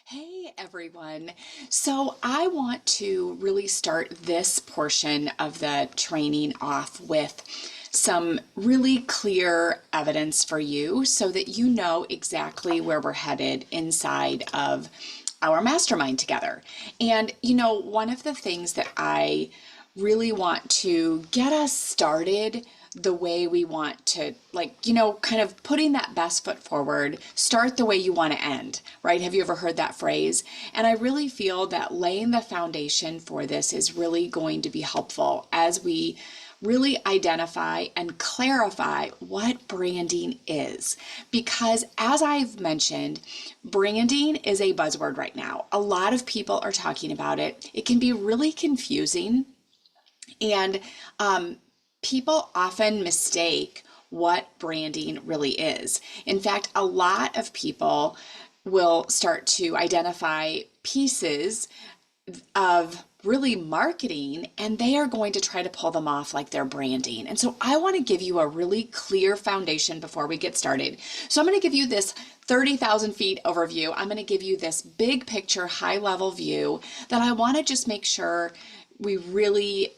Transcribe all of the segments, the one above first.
Hey everyone. So I want to really start this portion of the training off with some really clear evidence for you so that you know exactly where we're headed inside of our mastermind together. And one of the things that I really want to get us started the way we want to, kind of putting that best foot forward, start the way you want to end, right? Have you ever heard that phrase? And I really feel that laying the foundation for this is really going to be helpful as we really identify and clarify what branding is. Because as I've mentioned, branding is a buzzword right now. A lot of people are talking about it. It can be really confusing, and people often mistake what branding really is. In fact, a lot of people will start to identify pieces of really marketing and they are going to try to pull them off like they're branding. And so I want to give you a really clear foundation before we get started. So I'm going to give you this 30,000 feet overview. I'm going to give you this big picture, high level view that I want to just make sure we really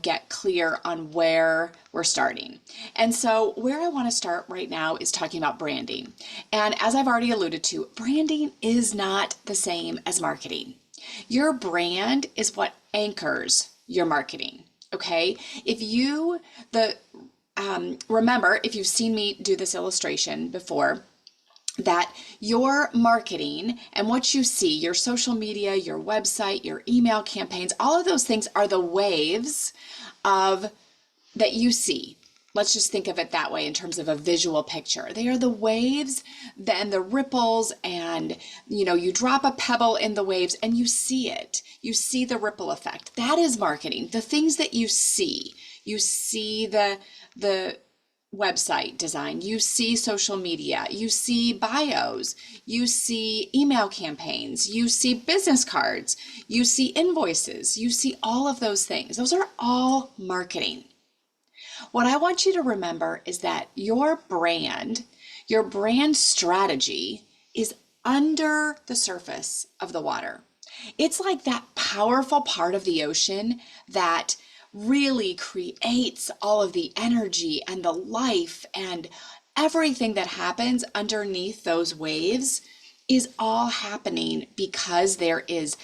get clear on where we're starting. And so where I want to start right now is talking about branding. And as I've already alluded to, branding is not the same as marketing. Your brand is what anchors your marketing. Okay. Remember, if you've seen me do this illustration before, that your marketing and what you see, your social media, your website, your email campaigns, all of those things are the waves of that you see. Let's just think of it that way in terms of a visual picture. They are the waves, then the ripples, and you drop a pebble in the waves and you see it. You see the ripple effect. That is marketing. The things that you see. You see the website design, you see social media, you see bios, you see email campaigns, you see business cards, you see invoices, you see all of those things. Those are all marketing. What I want you to remember is that your brand strategy is under the surface of the water. It's like that powerful part of the ocean that really creates all of the energy and the life, and everything that happens underneath those waves is all happening because there is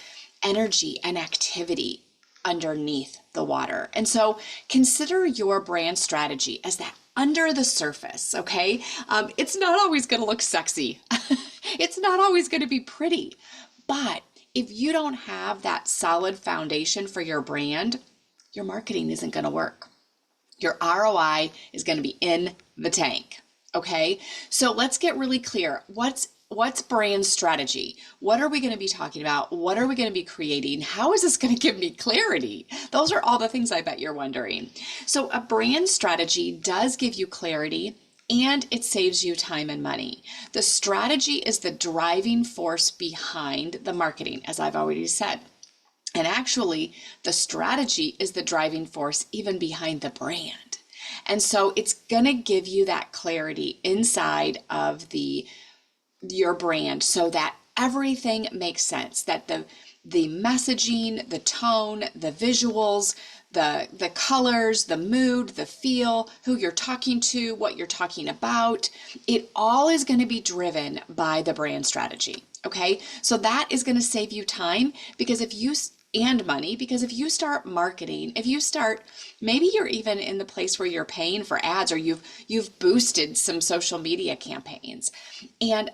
energy and activity underneath the water. And so consider your brand strategy as that under the surface, okay? It's not always going to look sexy. It's not always going to be pretty. But if you don't have that solid foundation for your brand, your marketing isn't going to work. Your ROI is going to be in the tank. Okay. So let's get really clear. What's brand strategy? What are we going to be talking about? What are we going to be creating? How is this going to give me clarity? Those are all the things I bet you're wondering. So a brand strategy does give you clarity and it saves you time and money. The strategy is the driving force behind the marketing, as I've already said. And actually, the strategy is the driving force even behind the brand. And so it's going to give you that clarity inside of your brand so that everything makes sense, that the messaging, the tone, the visuals, the colors, the mood, the feel, who you're talking to, what you're talking about, it all is going to be driven by the brand strategy. Okay, so that is going to save you time and money, because if you start marketing, maybe you're even in the place where you're paying for ads, or you've boosted some social media campaigns, and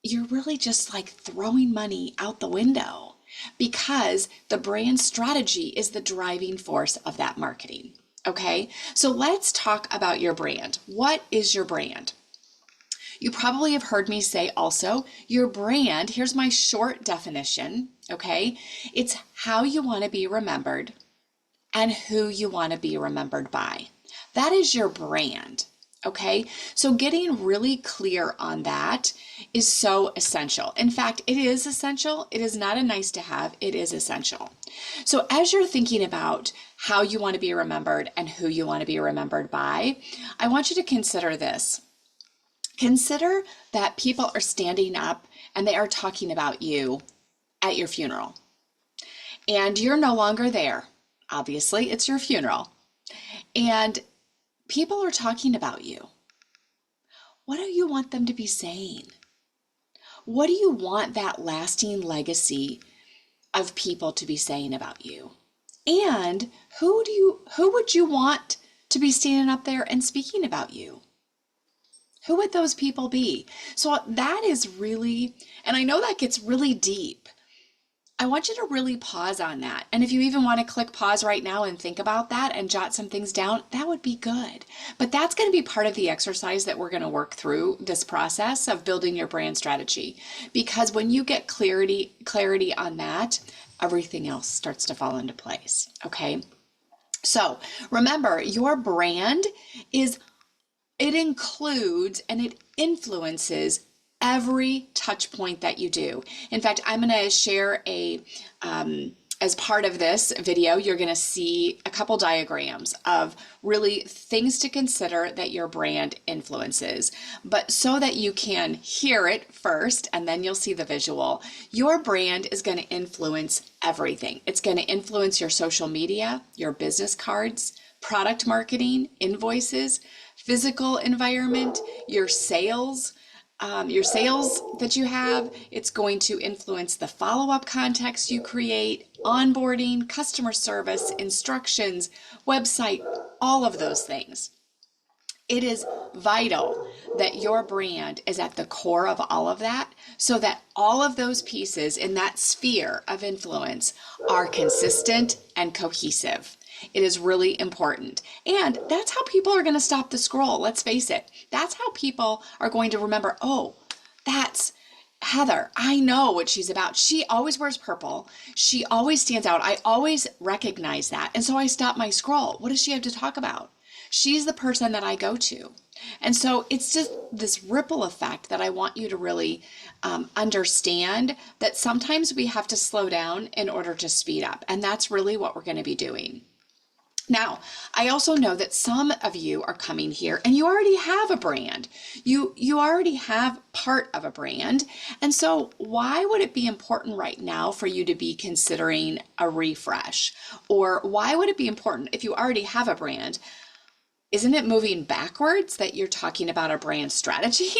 you're really just like throwing money out the window because the brand strategy is the driving force of that marketing. Okay, so let's talk about your brand. What is your brand? You probably have heard me say also, your brand, here's my short definition, okay? It's how you want to be remembered and who you want to be remembered by. That is your brand, okay? So getting really clear on that is so essential. In fact, it is essential. It is not a nice to have, it is essential. So as you're thinking about how you want to be remembered and who you want to be remembered by, I want you to consider this. Consider that people are standing up and they are talking about you at your funeral. And you're no longer there. Obviously, it's your funeral. And people are talking about you. What do you want them to be saying? What do you want that lasting legacy of people to be saying about you? And who would you want to be standing up there and speaking about you? Who would those people be? So that is really, and I know that gets really deep. I want you to really pause on that. And if you even want to click pause right now and think about that and jot some things down, that would be good. But that's going to be part of the exercise that we're going to work through this process of building your brand strategy. Because when you get clarity on that, everything else starts to fall into place. Okay. So remember, your brand it includes and it influences every touch point that you do. In fact, I'm going to share as part of this video, you're going to see a couple diagrams of really things to consider that your brand influences. But so that you can hear it first and then you'll see the visual, your brand is going to influence everything. It's going to influence your social media, your business cards, product marketing, invoices, physical environment, your sales that you have. It's going to influence the follow-up contacts you create, onboarding, customer service, instructions, website, all of those things. It is vital that your brand is at the core of all of that so that all of those pieces in that sphere of influence are consistent and cohesive. It is really important. And that's how people are going to stop the scroll. Let's face it. That's how people are going to remember, oh, that's Heather. I know what she's about. She always wears purple. She always stands out. I always recognize that. And so I stop my scroll. What does she have to talk about? She's the person that I go to. And so it's just this ripple effect that I want you to really understand, that sometimes we have to slow down in order to speed up. And that's really what we're going to be doing. Now, I also know that some of you are coming here and you already have a brand. You already have part of a brand. And so why would it be important right now for you to be considering a refresh? Or why would it be important if you already have a brand? Isn't it moving backwards that you're talking about a brand strategy?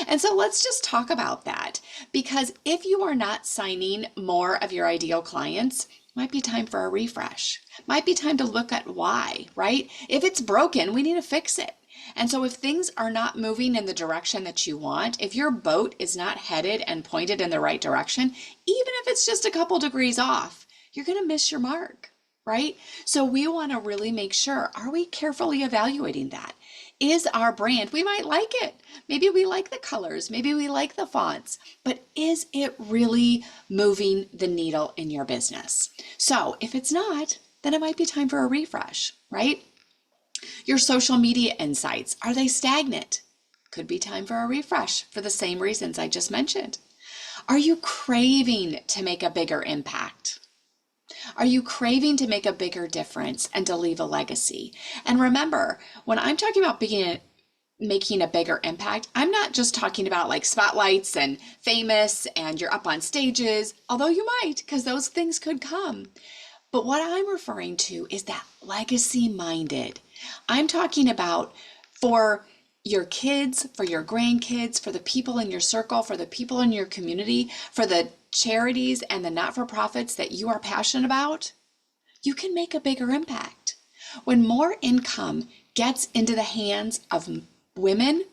And so let's just talk about that, because if you are not signing more of your ideal clients, might be time for a refresh. Might be time to look at why, right? If it's broken, we need to fix it. And so if things are not moving in the direction that you want, if your boat is not headed and pointed in the right direction, even if it's just a couple degrees off, you're going to miss your mark, right? So we want to really make sure, are we carefully evaluating that? Is our brand, we might like it. Maybe we like the colors, maybe we like the fonts, but is it really moving the needle in your business? So if it's not, then it might be time for a refresh, right? Your social media insights, are they stagnant? Could be time for a refresh for the same reasons I just mentioned. Are you craving to make a bigger impact? Are you craving to make a bigger difference and to leave a legacy? And remember, when I'm talking about making a bigger impact, I'm not just talking about like spotlights and famous and you're up on stages, although you might, because those things could come. But what I'm referring to is that legacy minded. I'm talking about for your kids, for your grandkids, for the people in your circle, for the people in your community, for the charities and the not-for-profits that you are passionate about, you can make a bigger impact. When more income gets into the hands of women,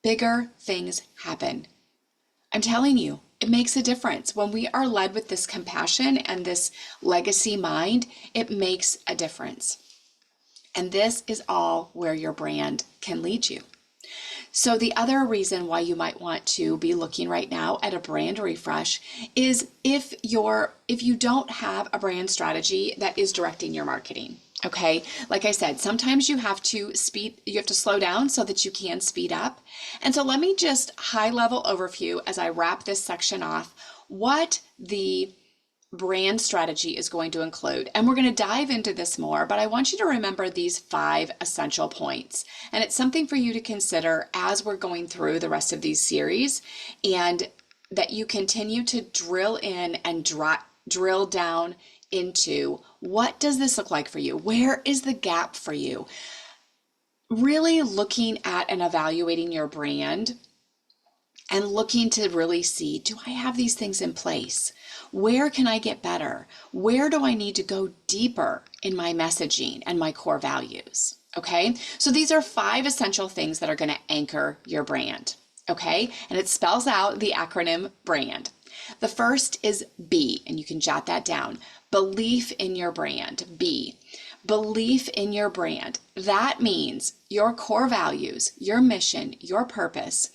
bigger things happen. I'm telling you, it makes a difference. When we are led with this compassion and this legacy mind, it makes a difference. And this is all where your brand can lead you. So the other reason why you might want to be looking right now at a brand refresh is if you don't have a brand strategy that is directing your marketing. Okay, like I said, sometimes you have to slow down so that you can speed up. And so let me just high level overview as I wrap this section off what the brand strategy is going to include. And we're going to dive into this more, but I want you to remember these 5 essential points. And it's something for you to consider as we're going through the rest of these series, and that you continue to drill in and drill down into what does this look like for you? Where is the gap for you? Really looking at and evaluating your brand and looking to really see, do I have these things in place? Where can I get better? Where do I need to go deeper in my messaging and my core values? Okay, so these are 5 essential things that are going to anchor your brand. Okay, and it spells out the acronym BRAND. The first is B, and you can jot that down. Belief in your brand. B. Belief in your brand. That means your core values, your mission, your purpose,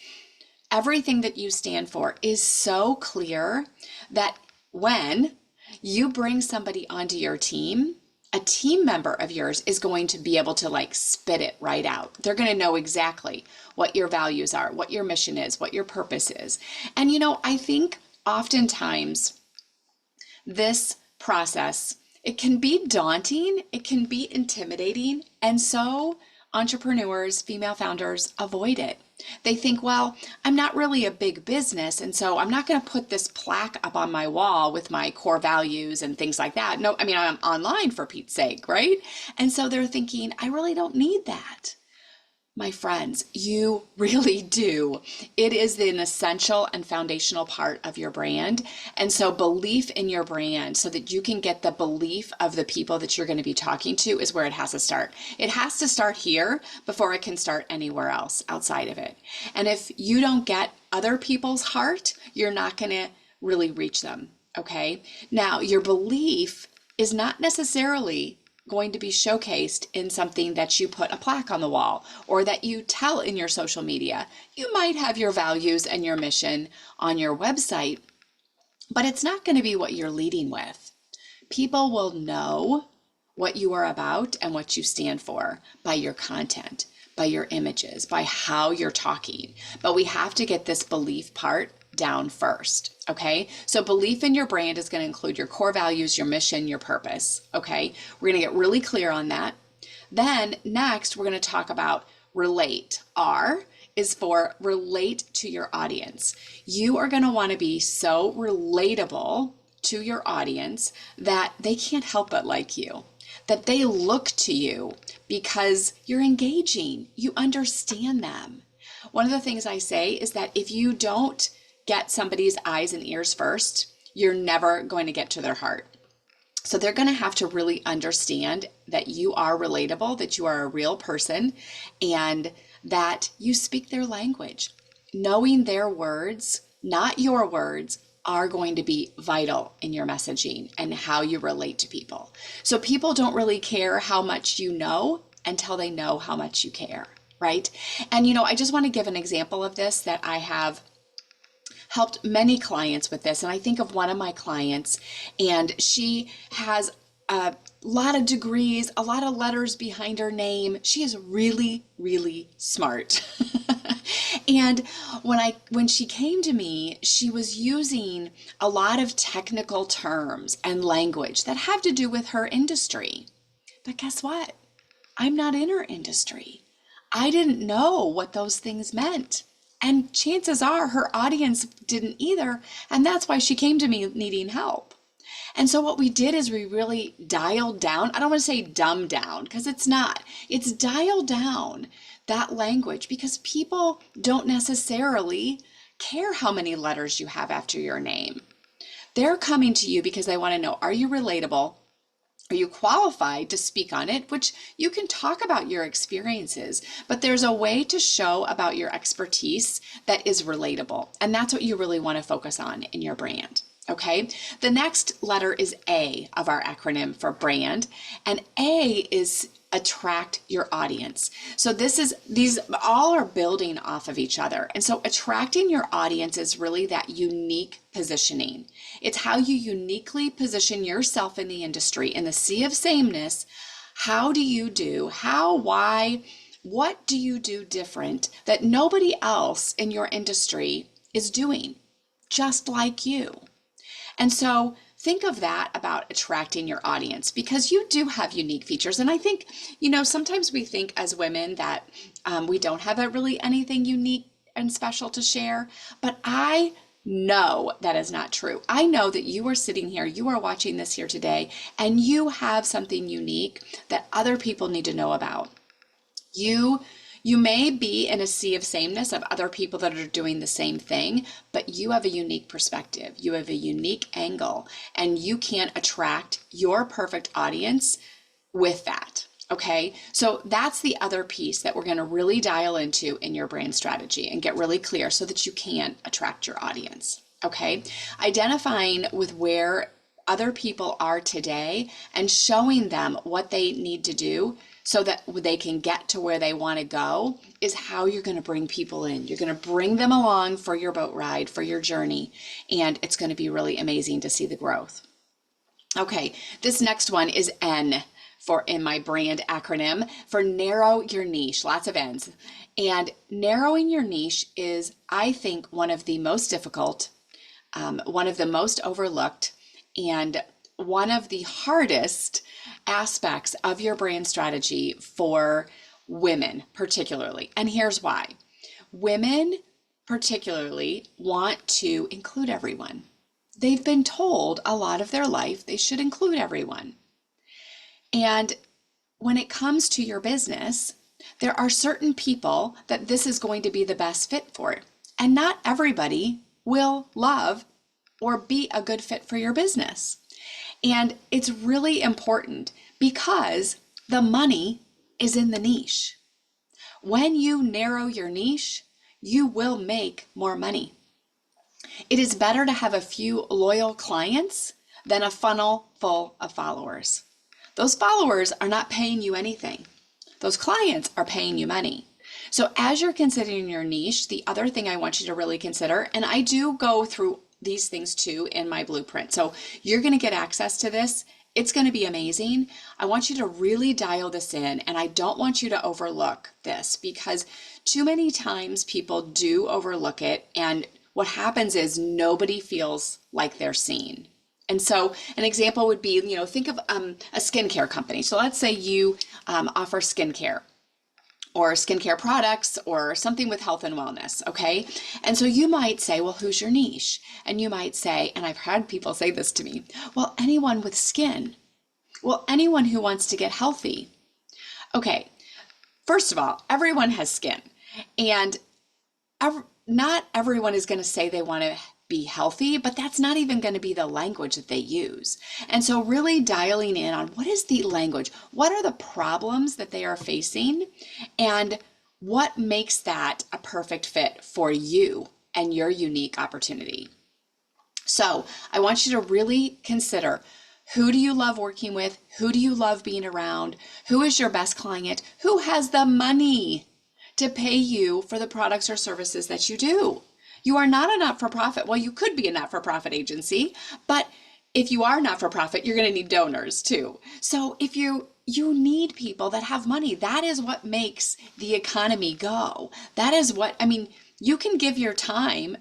everything that you stand for is so clear that when you bring somebody onto your team, a team member of yours is going to be able to like spit it right out. They're going to know exactly what your values are, what your mission is, what your purpose is. And I think oftentimes this process, it can be daunting, it can be intimidating, and so entrepreneurs, female founders avoid it. They think, well, I'm not really a big business, and so I'm not going to put this plaque up on my wall with my core values and things like that. No, I mean, I'm online for Pete's sake, right? And so they're thinking, I really don't need that. My friends, you really do. It is an essential and foundational part of your brand. And so belief in your brand so that you can get the belief of the people that you're going to be talking to is where it has to start. It has to start here before it can start anywhere else outside of it. And if you don't get other people's heart, you're not going to really reach them. Okay. Now, your belief is not necessarily going to be showcased in something that you put a plaque on the wall or that you tell in your social media. You might have your values and your mission on your website, but it's not going to be what you're leading with. People will know what you are about and what you stand for by your content, by your images, by how you're talking. But we have to get this belief part down first. Okay, so belief in your brand is going to include your core values, your mission, your purpose. Okay, we're going to get really clear on that. Then next, we're going to talk about relate. R is for relate to your audience. You are going to want to be so relatable to your audience that they can't help but like you, that they look to you because you're engaging, you understand them. One of the things I say is that if you don't get somebody's eyes and ears first, you're never going to get to their heart. So they're going to have to really understand that you are relatable, that you are a real person, and that you speak their language. Knowing their words, not your words, are going to be vital in your messaging and how you relate to people. So people don't really care how much you know until they know how much you care, right? And I just want to give an example of this that I have helped many clients with this. And I think of one of my clients, and she has a lot of degrees, a lot of letters behind her name. She is really, really smart. And when she came to me, she was using a lot of technical terms and language that have to do with her industry. But guess what? I'm not in her industry. I didn't know what those things meant. And chances are her audience didn't either. And that's why she came to me needing help. And so what we did is we really dialed down. I don't want to say dumb down because it's not. It's dialed down that language because people don't necessarily care how many letters you have after your name. They're coming to you because they want to know, are you relatable? Are you qualified to speak on it? Which you can talk about your experiences, but there's a way to show about your expertise that is relatable. And that's what you really want to focus on in your brand. Okay. The next letter is A of our acronym for brand, and A is attract your audience. So these all are building off of each other. And so attracting your audience is really that unique positioning. It's how you uniquely position yourself in the industry. In the sea of sameness, how do you do, why, what do you do different that nobody else in your industry is doing just like you? And so think of that about attracting your audience, because you do have unique features. And I think, sometimes we think as women that we don't have really anything unique and special to share, but I know that is not true. I know that you are sitting here, you are watching this here today, and you have something unique that other people need to know about. You may be in a sea of sameness of other people that are doing the same thing, but you have a unique perspective. You have a unique angle, and you can attract your perfect audience with that. Okay, so that's the other piece that we're going to really dial into in your brand strategy and get really clear so that you can attract your audience. Okay, identifying with where other people are today and showing them what they need to do so that they can get to where they want to go is how you're going to bring people in. You're going to bring them along for your boat ride, for your journey, and it's going to be really amazing to see the growth. Okay, this next one is N for in my brand acronym for narrow your niche, lots of N's. And narrowing your niche is, I think, one of the most difficult, one of the most overlooked, and one of the hardest aspects of your brand strategy for women particularly. And here's why. Women particularly want to include everyone. They've been told a lot of their life they should include everyone. And when it comes to your business, there are certain people that this is going to be the best fit for. And not everybody will love or be a good fit for your business. And it's really important because the money is in the niche. When you narrow your niche, you will make more money. It is better to have a few loyal clients than a funnel full of followers. Those followers are not paying you anything. Those clients are paying you money. So as you're considering your niche, the other thing I want you to really consider, and I do go through these things too in my blueprint. So you're going to get access to this. It's going to be amazing. I want you to really dial this in, and I don't want you to overlook this because too many times people do overlook it, and what happens is nobody feels like they're seen. And so an example would be, think of a skincare company. So let's say you offer skincare or skincare products or something with health and wellness, okay? And so you might say, well, who's your niche? And you might say, and I've had people say this to me, well, anyone with skin. Well, anyone who wants to get healthy. Okay, first of all, everyone has skin. And not everyone is going to say they want to be healthy, but that's not even going to be the language that they use. And so really dialing in on what is the language, what are the problems that they are facing, and what makes that a perfect fit for you and your unique opportunity. So I want you to really consider, who do you love working with? Who do you love being around? Who is your best client? Who has the money to pay you for the products or services that you do? You are not a not-for-profit. Well, you could be a not-for-profit agency, but if you are not-for-profit, you're going to need donors too. So if you need people that have money, that is what makes the economy go. That is what, you can give your time,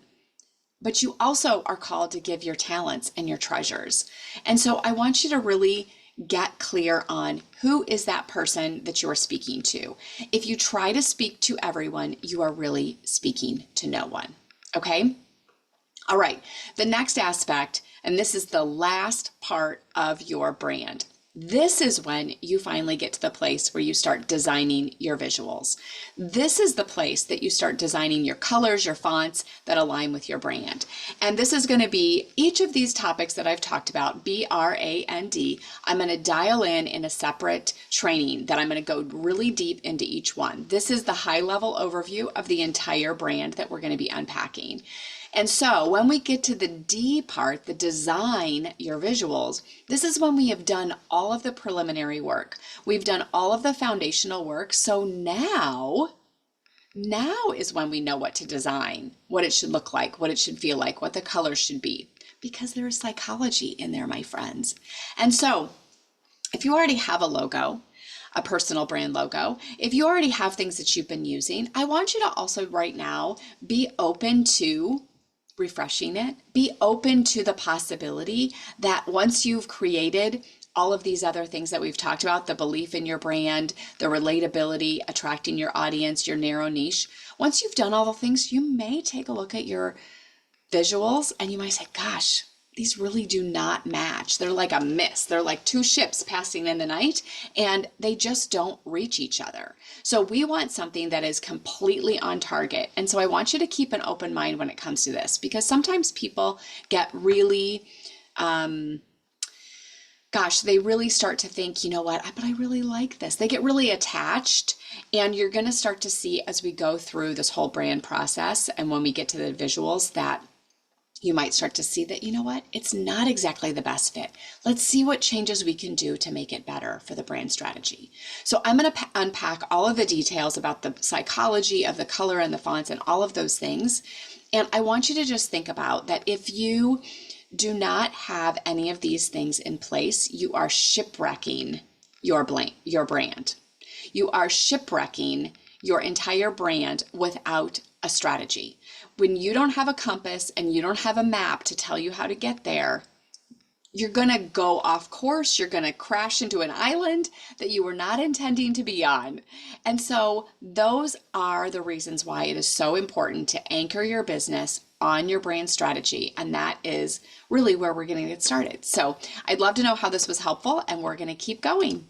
but you also are called to give your talents and your treasures. And so I want you to really get clear on who is that person that you are speaking to. If you try to speak to everyone, you are really speaking to no one. Okay? All right. The next aspect, and this is the last part of your brand. This is when you finally get to the place where you start designing your visuals. This is the place that you start designing your colors, your fonts that align with your brand. And this is going to be each of these topics that I've talked about, BRAND. I'm going to dial in a separate training that I'm going to go really deep into each one. This is the high level overview of the entire brand that we're going to be unpacking. And so when we get to the D part, the design your visuals, this is when we have done all of the preliminary work. We've done all of the foundational work. So now is when we know what to design, what it should look like, what it should feel like, what the colors should be, because there is psychology in there, my friends. And so if you already have a logo, a personal brand logo, if you already have things that you've been using, I want you to also right now be open to refreshing it. Be open to the possibility that once you've created all of these other things that we've talked about, the belief in your brand, the relatability, attracting your audience, your narrow niche, once you've done all the things, you may take a look at your visuals and you might say, gosh, these really do not match. They're like a mist. They're like two ships passing in the night and they just don't reach each other. So we want something that is completely on target. And so I want you to keep an open mind when it comes to this, because sometimes people get really, they really start to think, you know what, but I really like this. They get really attached, and you're going to start to see as we go through this whole brand process and when we get to the visuals that you might start to see that, you know what, it's not exactly the best fit. Let's see what changes we can do to make it better for the brand strategy. So I'm going to unpack all of the details about the psychology of the color and the fonts and all of those things. And I want you to just think about that if you do not have any of these things in place, you are shipwrecking your brand. You are shipwrecking your entire brand without a strategy. When you don't have a compass and you don't have a map to tell you how to get there, you're going to go off course. You're going to crash into an island that you were not intending to be on. And so those are the reasons why it is so important to anchor your business on your brand strategy. And that is really where we're going to get started. So I'd love to know how this was helpful, and we're going to keep going.